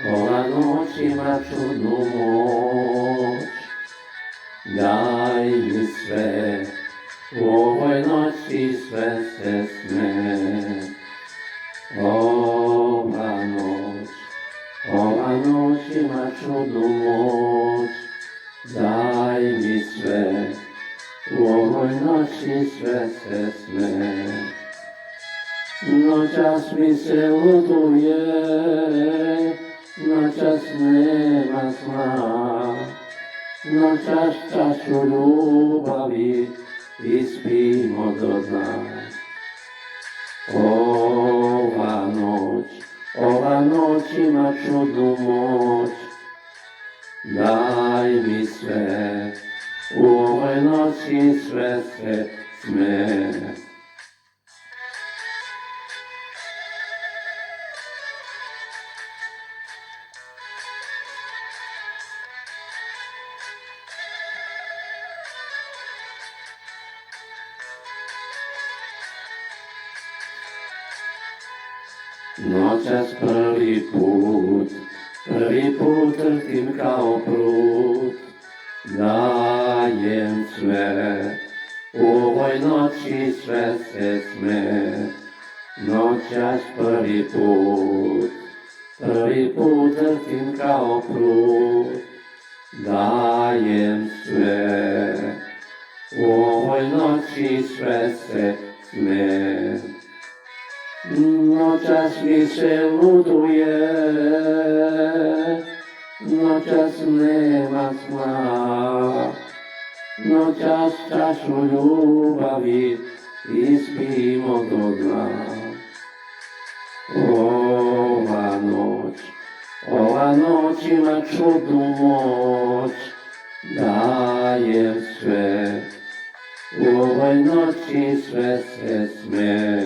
Ova noć ima čudnu moć. Daj mi sve, u ovoj noći sve se sme. Ova noć ima čudnu moć. Daj mi sve, u ovoj noći sve se sme. Noćas mi se luduje, noćas nema sna. Noćas čašu ljubavi ispijmo do dna. Ova noć ima čudnu moć. Daj mi sve, u ovoj noći sve se sme. Noćas prvi put trtim kao prut. Dajem sve, u ovoj noći sve se sme. Noćas prvi put trtim kao prut. Dajem sve, u ovoj noći sve se sme. Noćas mi se luduje, noćas nema sna. Noćas čašu ljubavi ispijmo do dna. Ova noć ima čudnu moć. Dajem sve, u ovoj noći sve se sme.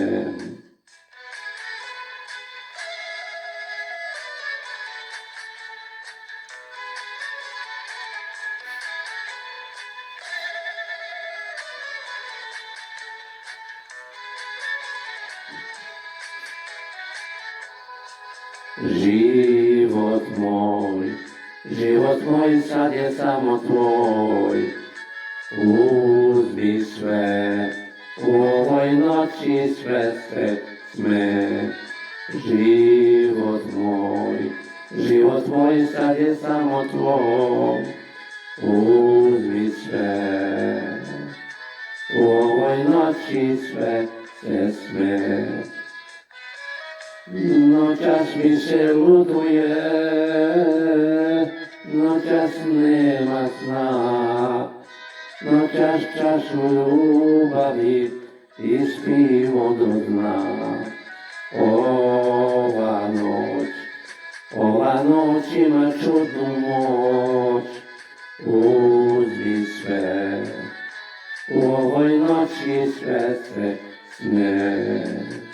Život moj sad je samo tvoj. Uzmi sve, u ovoj noći sve se sme. Život moj sad je samo tvoj. Uzmi sve, u ovoj noći sve se sme. Noćas mi se luduje, noćas nema sna. Noćas čašu ljubavi ispijmo do dna. Ova noć ima čudnu moć. Uzmi sve, u ovoj noći sve se sme.